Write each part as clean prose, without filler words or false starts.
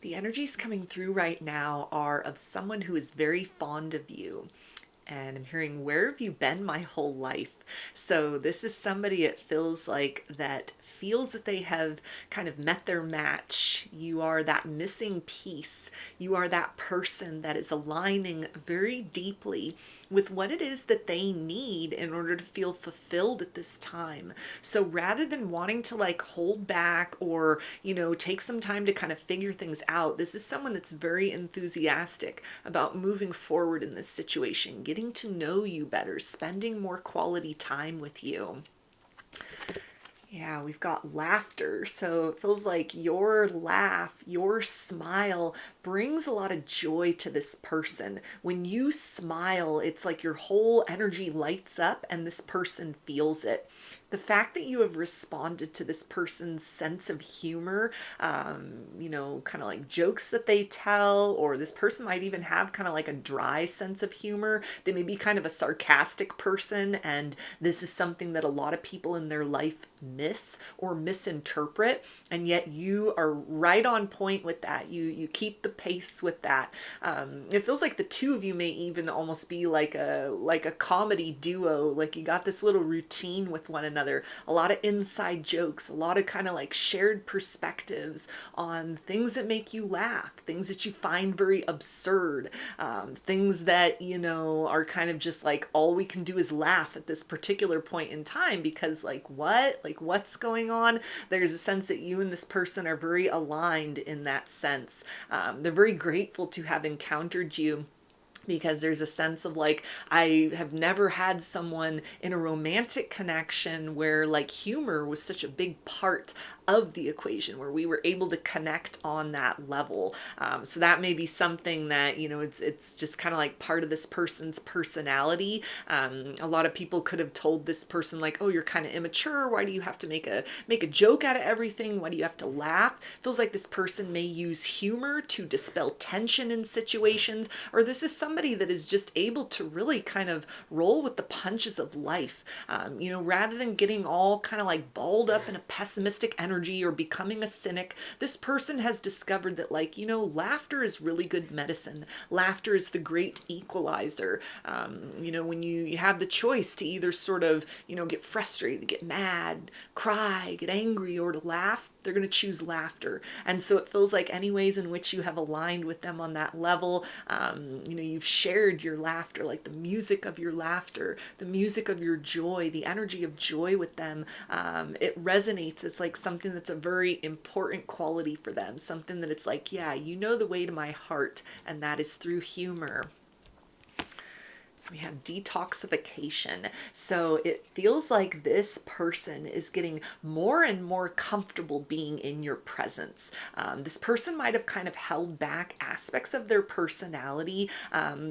The energies coming through right now are of someone who is very fond of you. And I'm hearing, where have you been my whole life? So this is somebody, it feels like, that feels that they have kind of met their match. You are that missing piece. You are that person that is aligning very deeply with what it is that they need in order to feel fulfilled at this time. So rather than wanting to like hold back or, take some time to kind of figure things out, this is someone that's very enthusiastic about moving forward in this situation, getting to know you better, spending more quality time with you. Yeah, we've got laughter. So it feels like your laugh, your smile brings a lot of joy to this person. When you smile, it's like your whole energy lights up and this person feels it. The fact that you have responded to this person's sense of humor, kind of like jokes that they tell, or this person might even have kind of like a dry sense of humor. They may be kind of a sarcastic person, and this is something that a lot of people in their life miss or misinterpret, and yet you are right on point with that. You keep the pace with that. It feels like the two of you may even almost be like a comedy duo. Like you got this little routine with one another, a lot of inside jokes, a lot of kind of like shared perspectives on things that make you laugh, things that you find very absurd, things that are kind of just like all we can do is laugh at this particular point in time because like what's going on. There's a sense that you and this person are very aligned in that sense. They're very grateful to have encountered you, because there's a sense of like, I have never had someone in a romantic connection where like humor was such a big part of the equation, where we were able to connect on that level. So that may be something that it's just kind of like part of this person's personality. A lot of people could have told this person like, oh, you're kind of immature, why do you have to make a joke out of everything, why do you have to laugh? Feels like this person may use humor to dispel tension in situations, or this is somebody that is just able to really kind of roll with the punches of life. Rather than getting all kind of like balled up in a pessimistic energy or becoming a cynic, this person has discovered that laughter is really good medicine. Laughter is the great equalizer. When you have the choice to either sort of get frustrated, get mad, cry, get angry, or to laugh, they're going to choose laughter. And so it feels like any ways in which you have aligned with them on that level, you've shared your laughter, like the music of your laughter, the music of your joy, the energy of joy with them. It resonates. It's like something that's a very important quality for them, something that it's like, yeah, the way to my heart, and that is through humor. We have detoxification. So it feels like this person is getting more and more comfortable being in your presence. This person might have kind of held back aspects of their personality,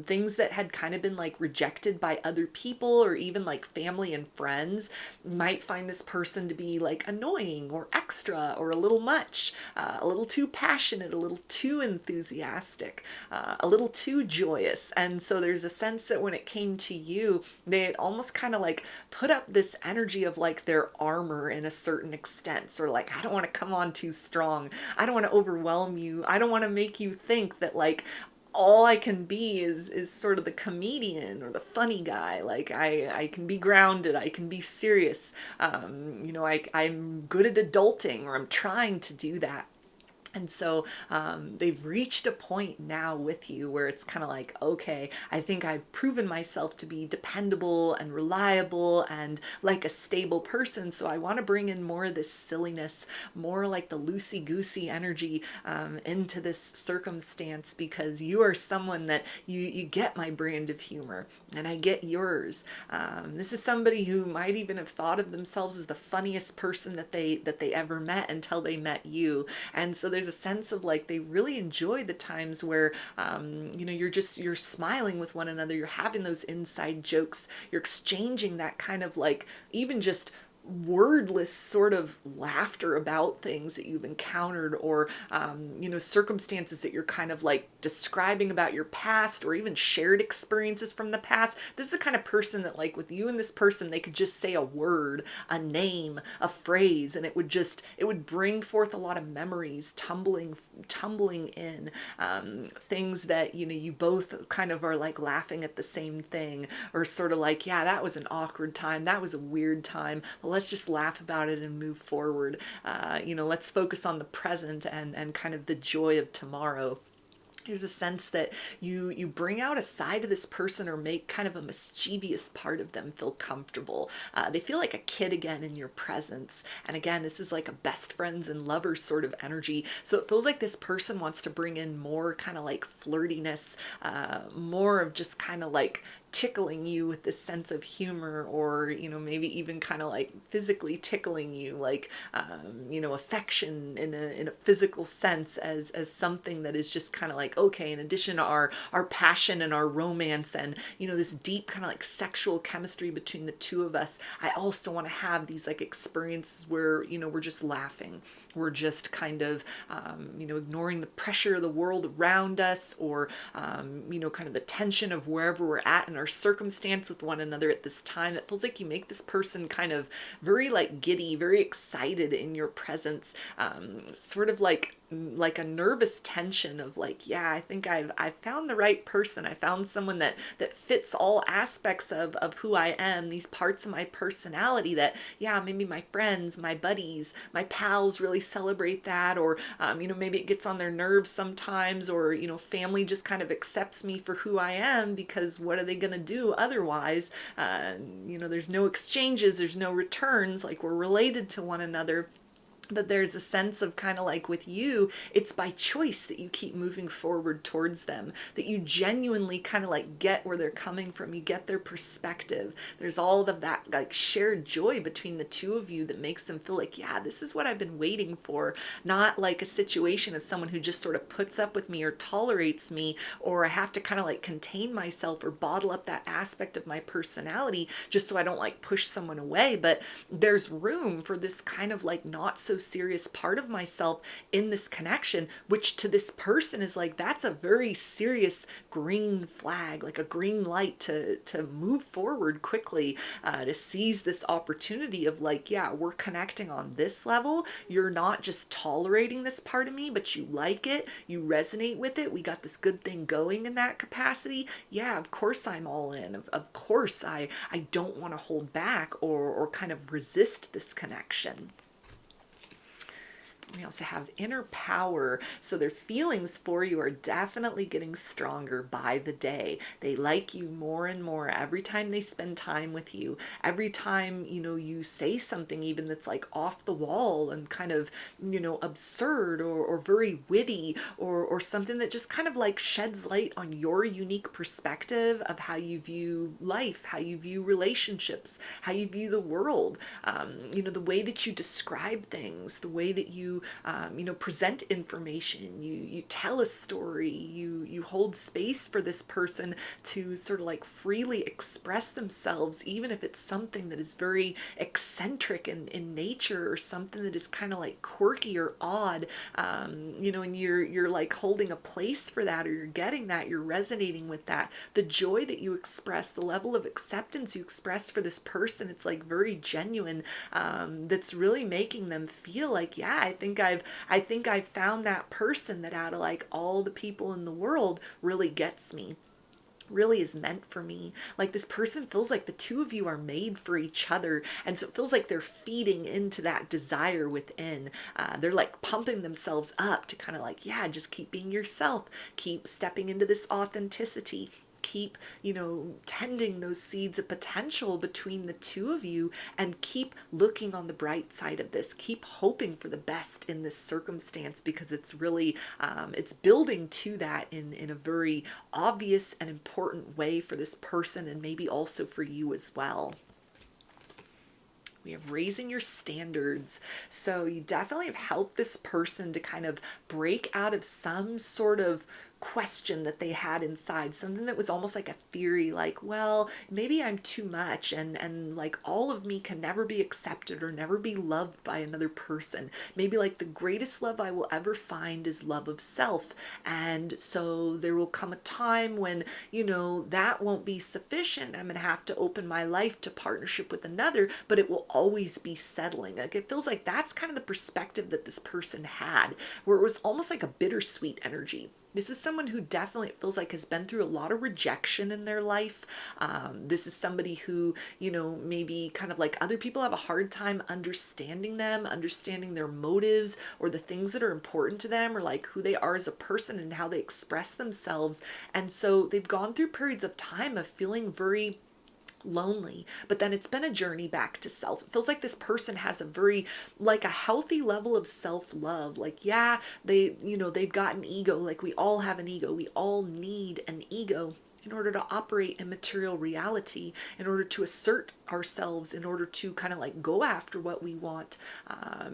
things that had kind of been like rejected by other people or even like family and friends. You might find this person to be like annoying or extra or a little much, a little too passionate, a little too enthusiastic, a little too joyous. And so there's a sense that when it came to you, they had almost kind of like put up this energy of like their armor in a certain extent. Sort of like, I don't want to come on too strong. I don't want to overwhelm you. I don't want to make you think that like all I can be is sort of the comedian or the funny guy. Like I can be grounded, I can be serious. I'm good at adulting, or I'm trying to do that. And so they've reached a point now with you where it's kind of like, okay, I think I've proven myself to be dependable and reliable and like a stable person. So I want to bring in more of this silliness, more like the loosey-goosey energy into this circumstance, because you are someone that you get my brand of humor and I get yours. This is somebody who might even have thought of themselves as the funniest person that they ever met until they met you. And so there's a sense of like they really enjoy the times where you're smiling with one another, you're having those inside jokes, you're exchanging that kind of like even just wordless sort of laughter about things that you've encountered, or circumstances that you're kind of like describing about your past, or even shared experiences from the past. This is the kind of person that, like, with you and this person, they could just say a word, a name, a phrase, and it would bring forth a lot of memories tumbling in, things that you both kind of are like laughing at the same thing, or sort of like, yeah, that was an awkward time, that was a weird time, but let's just laugh about it and move forward. Let's focus on the present and kind of the joy of tomorrow. There's a sense that you bring out a side of this person, or make kind of a mischievous part of them feel comfortable. They feel like a kid again in your presence. And again, this is like a best friends and lovers sort of energy. So it feels like this person wants to bring in more kind of like flirtiness, more of just kind of like tickling you with this sense of humor, or maybe even kind of like physically tickling you, like affection in a physical sense, as something that is just kind of like, okay, in addition to our passion and our romance, and this deep kind of like sexual chemistry between the two of us, I also want to have these like experiences where we're just laughing, we're just kind of ignoring the pressure of the world around us, or kind of the tension of wherever we're at in our circumstance with one another at this time. It feels like you make this person kind of very like giddy, very excited in your presence, sort of like a nervous tension of like, yeah, I think I've found the right person. I found someone that fits all aspects of who I am, these parts of my personality that, yeah, maybe my friends, my buddies, my pals really celebrate that, or maybe it gets on their nerves sometimes, or family just kind of accepts me for who I am, because what are they going to do otherwise? There's no exchanges, there's no returns, like we're related to one another. But there's a sense of kind of like, with you, it's by choice that you keep moving forward towards them, that you genuinely kind of like get where they're coming from, you get their perspective. There's all of that like shared joy between the two of you that makes them feel like, yeah, this is what I've been waiting for. Not like a situation of someone who just sort of puts up with me or tolerates me, or I have to kind of like contain myself or bottle up that aspect of my personality just so I don't like push someone away. But there's room for this kind of like not so serious part of myself in this connection, which to this person is like, that's a very serious green flag, like a green light to move forward quickly, to seize this opportunity of like, yeah, we're connecting on this level. You're not just tolerating this part of me, but you like it, you resonate with it, we got this good thing going in that capacity. Yeah, of course I'm all in. Of course I don't want to hold back or kind of resist this connection. We also have inner power. So their feelings for you are definitely getting stronger by the day. They like you more and more every time they spend time with you. Every time, you say something even that's like off the wall and kind of, absurd, or very witty, or something that just kind of like sheds light on your unique perspective of how you view life, how you view relationships, how you view the world. The way that you describe things, the way that you present information, you tell a story, you hold space for this person to sort of like freely express themselves, even if it's something that is very eccentric in nature, or something that is kind of like quirky or odd, and you're like holding a place for that, or you're getting that, you're resonating with that. The joy that you express, the level of acceptance you express for this person, it's like very genuine, that's really making them feel like, yeah, I think I've found that person that out of like all the people in the world really gets me, really is meant for me. Like, this person feels like the two of you are made for each other, and so it feels like they're feeding into that desire within. They're like pumping themselves up to kind of like, yeah, just keep being yourself, keep stepping into this authenticity, keep tending those seeds of potential between the two of you, and keep looking on the bright side of this, keep hoping for the best in this circumstance, because it's really it's building to that in a very obvious and important way for this person, and maybe also for you as well. We have raising your standards. So you definitely have helped this person to kind of break out of some sort of question that they had inside, something that was almost like a theory, like, well, maybe I'm too much, and like all of me can never be accepted or never be loved by another person. Maybe like the greatest love I will ever find is love of self. And so there will come a time when, that won't be sufficient. I'm going to have to open my life to partnership with another, but it will always be settling. Like, it feels like that's kind of the perspective that this person had, where it was almost like a bittersweet energy. This is someone who definitely, it feels like, has been through a lot of rejection in their life. This is somebody who, maybe kind of like other people have a hard time understanding them, understanding their motives or the things that are important to them, or like who they are as a person and how they express themselves. And so they've gone through periods of time of feeling very lonely, but then it's been a journey back to self. It feels like this person has a very, like, a healthy level of self-love. Like, yeah, they've got an ego. Like, we all have an ego. We all need an ego in order to operate in material reality, in order to assert ourselves, in order to kind of like go after what we want,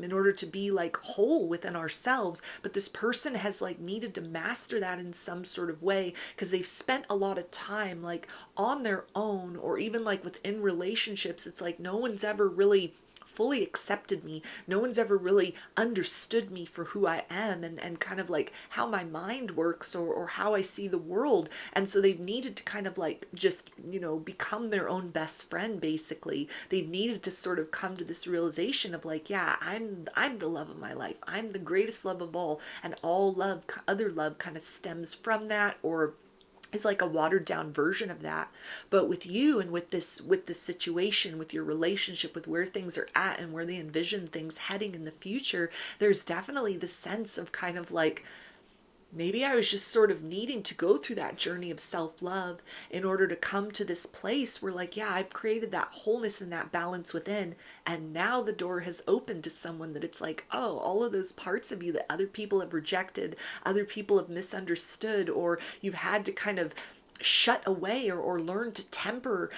in order to be like whole within ourselves. But this person has like needed to master that in some sort of way, because they've spent a lot of time like on their own, or even like within relationships. It's like no one's ever really fully accepted me. No one's ever really understood me for who I am, and kind of like how my mind works, or how I see the world. And so they've needed to kind of like just, become their own best friend, basically. They've needed to sort of come to this realization of like, yeah, I'm the love of my life. I'm the greatest love of all. And all love, other love kind of stems from that, or is like a watered down version of that. But with you, and with this situation, with your relationship, with where things are at and where they envision things heading in the future, there's definitely the sense of kind of like, maybe I was just sort of needing to go through that journey of self-love in order to come to this place where like, yeah, I've created that wholeness and that balance within, and now the door has opened to someone that it's like, oh, all of those parts of you that other people have rejected, other people have misunderstood, or you've had to kind of shut away, or learn to temper,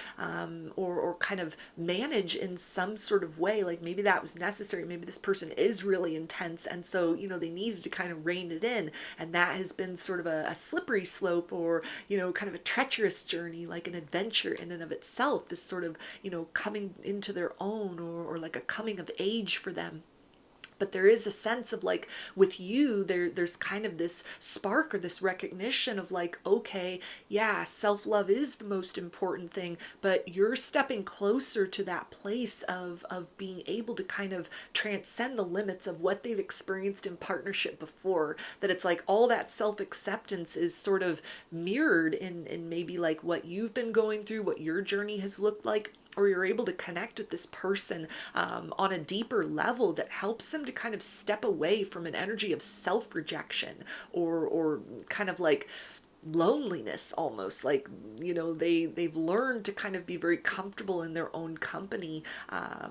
or kind of manage in some sort of way. Like, maybe that was necessary. Maybe this person is really intense, and so they needed to kind of rein it in, and that has been sort of a slippery slope, or kind of a treacherous journey, like an adventure in and of itself. This sort of coming into their own, or like a coming of age for them. But there is a sense of like, with you, there's kind of this spark, or this recognition of like, okay, yeah, self-love is the most important thing, but you're stepping closer to that place of being able to kind of transcend the limits of what they've experienced in partnership before. That it's like all that self-acceptance is sort of mirrored in maybe like what you've been going through, what your journey has looked like, or you're able to connect with this person on a deeper level that helps them to kind of step away from an energy of self-rejection, or kind of like loneliness, almost like they've learned to kind of be very comfortable in their own company,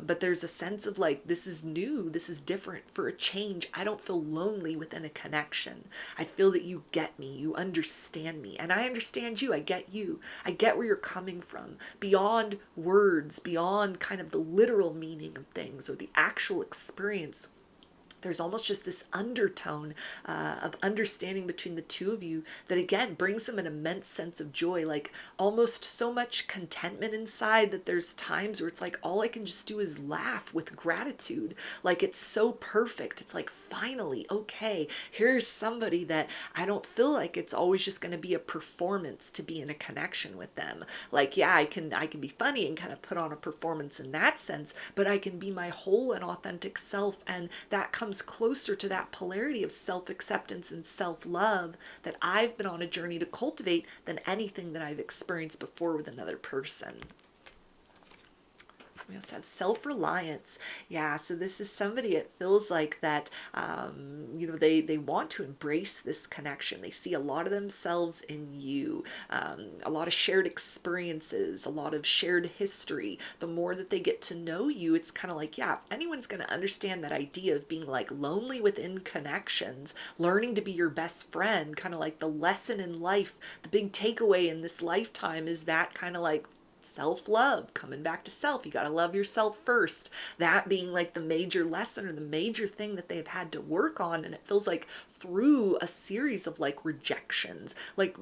but there's a sense of like, this is new, this is different, for a change. I don't feel lonely within a connection. I feel that you get me, you understand me, and I understand you. I get you. I get where you're coming from, beyond words, beyond kind of the literal meaning of things or the actual experience. There's almost just this undertone of understanding between the two of you that again brings them an immense sense of joy, like almost so much contentment inside that there's times where it's like all I can just do is laugh with gratitude. Like, it's so perfect. It's like, finally, okay, here's somebody that I don't feel like it's always just going to be a performance to be in a connection with them. Like, yeah, I can be funny and kind of put on a performance in that sense, but I can be my whole and authentic self, and that comes closer to that polarity of self-acceptance and self-love that I've been on a journey to cultivate than anything that I've experienced before with another person. We also have self-reliance. Yeah, so this is somebody, it feels like that, they want to embrace this connection. They see a lot of themselves in you, a lot of shared experiences, a lot of shared history. The more that they get to know you, it's kind of like, yeah, if anyone's going to understand that idea of being like lonely within connections, learning to be your best friend, kind of like the lesson in life, the big takeaway in this lifetime is that kind of like, self-love, coming back to self. You got to love yourself first. That being like the major lesson or the major thing that they've had to work on. And it feels like through a series of like rejections, like,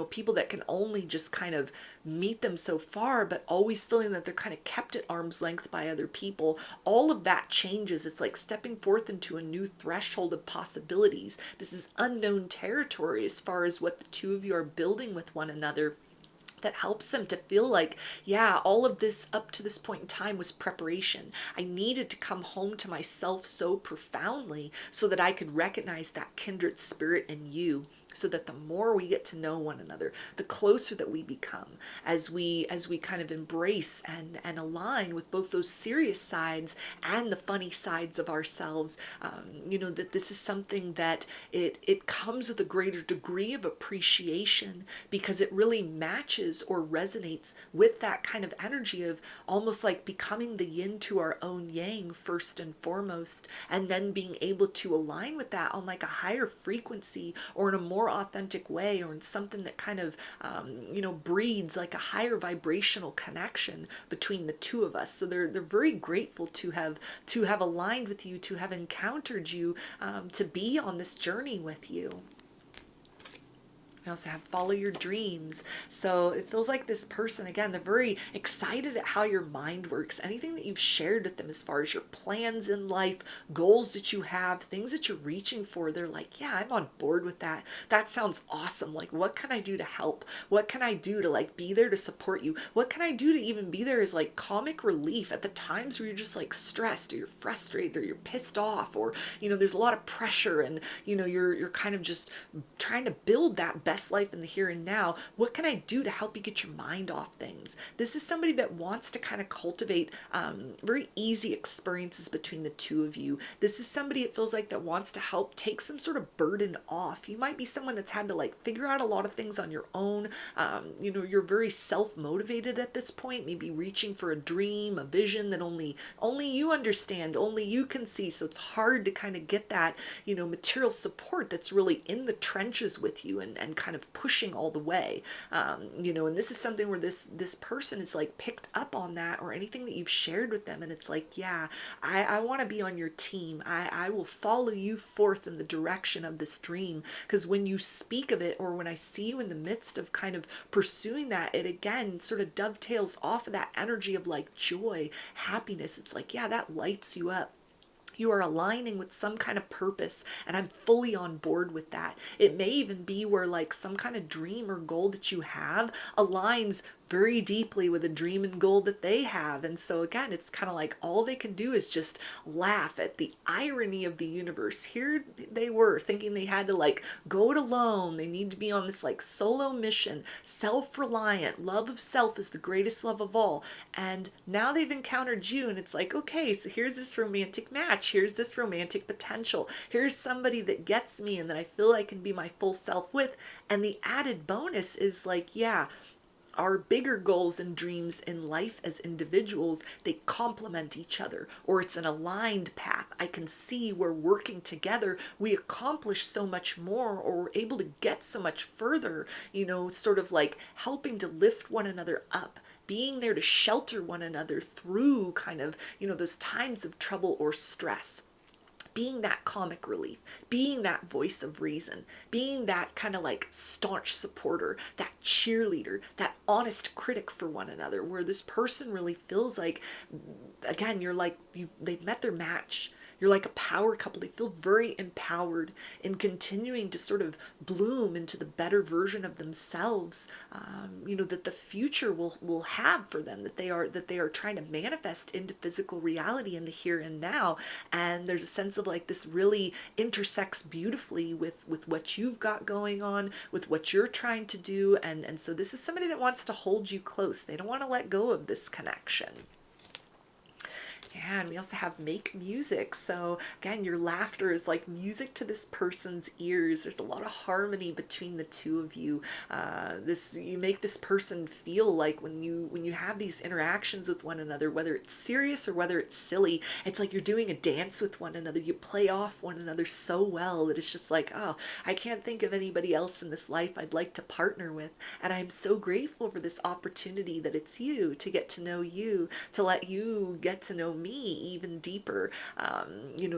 people that can only just kind of meet them so far, but always feeling that they're kind of kept at arm's length by other people. All of that changes. It's like stepping forth into a new threshold of possibilities. This is unknown territory as far as what the two of you are building with one another, that helps them to feel like, yeah, all of this up to this point in time was preparation. I needed to come home to myself so profoundly so that I could recognize that kindred spirit in you, so that the more we get to know one another, the closer that we become, as we kind of embrace and align with both those serious sides and the funny sides of ourselves. That this is something that it comes with a greater degree of appreciation, because it really matches or resonates with that kind of energy of almost like becoming the yin to our own yang first and foremost, and then being able to align with that on like a higher frequency, or in a more authentic way, or in something that kind of breeds like a higher vibrational connection between the two of us. So they're very grateful to have aligned with you, to have encountered you, to be on this journey with you. We also have follow your dreams. So it feels like this person, again, they're very excited at how your mind works. Anything that you've shared with them as far as your plans in life, goals that you have, things that you're reaching for, they're like, yeah, I'm on board with that. That sounds awesome. Like, what can I do to help? What can I do to like be there to support you? What can I do to even be there as like comic relief at the times where you're just like stressed, or you're frustrated, or you're pissed off, or there's a lot of pressure, and you're kind of just trying to build that best life in the here and now. What can I do to help you get your mind off things? This is somebody that wants to kind of cultivate very easy experiences between the two of you. This is somebody, it feels like, that wants to help take some sort of burden off. You might be someone that's had to like figure out a lot of things on your own. You're very self-motivated at this point, maybe reaching for a dream, a vision that only you understand, only you can see. So it's hard to kind of get that material support that's really in the trenches with you, and kind of pushing all the way. And this is something where this person is like picked up on that, or anything that you've shared with them, and it's like, yeah, I want to be on your team. I will follow you forth in the direction of this dream, because when you speak of it, or when I see you in the midst of kind of pursuing that, it again sort of dovetails off of that energy of like joy, happiness. It's like, yeah, that lights you up. You are aligning with some kind of purpose, and I'm fully on board with that. It may even be where like some kind of dream or goal that you have aligns very deeply with a dream and goal that they have. And so again, it's kind of like all they can do is just laugh at the irony of the universe. Here they were thinking they had to like go it alone. They need to be on this like solo mission, self-reliant. Love of self is the greatest love of all. And now they've encountered you, and it's like, okay, so here's this romantic match. Here's this romantic potential. Here's somebody that gets me and that I feel I can be my full self with. And the added bonus is like, yeah, our bigger goals and dreams in life as individuals, they complement each other, or it's an aligned path. I can see we're working together, we accomplish so much more, or we're able to get so much further, sort of like helping to lift one another up, being there to shelter one another through kind of, those times of trouble or stress. Being that comic relief, being that voice of reason, being that kind of like staunch supporter, that cheerleader, that honest critic for one another, where this person really feels like, again, you're like, they've met their match. You're like a power couple. They feel very empowered in continuing to sort of bloom into the better version of themselves, that the future will have for them, that they are trying to manifest into physical reality in the here and now. And there's a sense of like this really intersects beautifully with what you've got going on, with what you're trying to do. And so this is somebody that wants to hold you close. They don't want to let go of this connection. Yeah, and we also have make music. So again, your laughter is like music to this person's ears. There's a lot of harmony between the two of you. This you make this person feel like when you have these interactions with one another, whether it's serious or whether it's silly, it's like you're doing a dance with one another. You play off one another so well that it's just like, oh, I can't think of anybody else in this life I'd like to partner with. And I'm so grateful for this opportunity that it's you, to get to know you, to let you get to know me even deeper.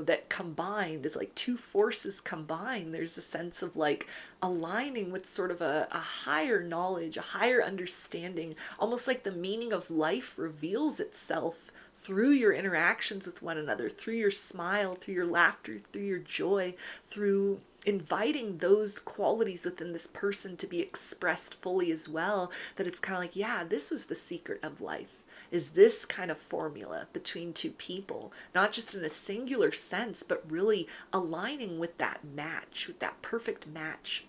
That combined is like two forces combined. There's a sense of like aligning with sort of a higher knowledge, a higher understanding, almost like the meaning of life reveals itself through your interactions with one another, through your smile, through your laughter, through your joy, through inviting those qualities within this person to be expressed fully as well. That it's kind of like, yeah, this was the secret of life, is this kind of formula between two people, not just in a singular sense, but really aligning with that match, with that perfect match,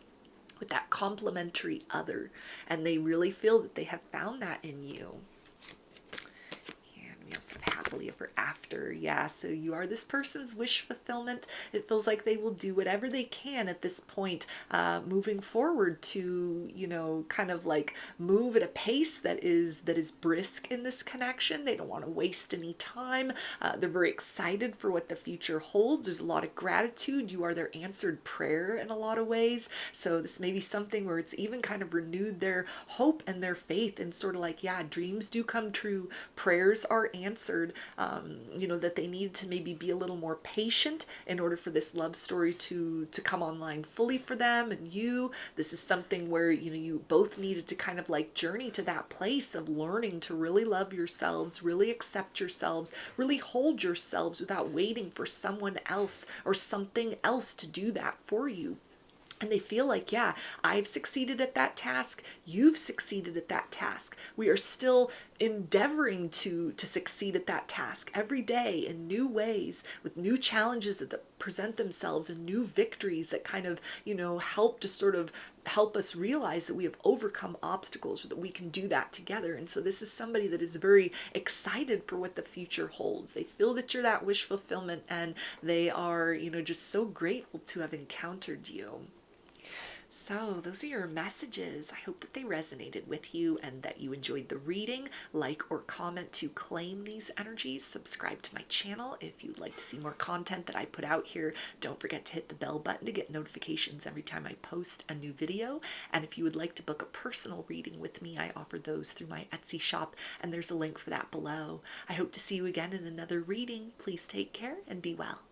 with that complementary other. And they really feel that they have found that in you. We also have happily ever after. Yeah, so you are this person's wish fulfillment. It feels like they will do whatever they can at this point, moving forward to, kind of like move at a pace that is brisk in this connection. They don't want to waste any time. They're very excited for what the future holds. There's a lot of gratitude. You are their answered prayer in a lot of ways. So this may be something where it's even kind of renewed their hope and their faith, and sort of like, yeah, dreams do come true, prayers are answered. That they need to maybe be a little more patient in order for this love story to come online fully for them and you. This is something where you both needed to kind of like journey to that place of learning to really love yourselves, really accept yourselves, really hold yourselves without waiting for someone else or something else to do that for you. And they feel like, yeah, I've succeeded at that task, you've succeeded at that task. We are still endeavoring to succeed at that task every day in new ways, with new challenges that present themselves and new victories that kind of, help to sort of help us realize that we have overcome obstacles, or that we can do that together. And so this is somebody that is very excited for what the future holds. They feel that you're that wish fulfillment, and they are, just so grateful to have encountered you. So, those are your messages. I hope that they resonated with you and that you enjoyed the reading. Like or comment to claim these energies. Subscribe to my channel if you'd like to see more content that I put out here. Don't forget to hit the bell button to get notifications every time I post a new video. And if you would like to book a personal reading with me, I offer those through my Etsy shop, and there's a link for that below. I hope to see you again in another reading. Please take care and be well.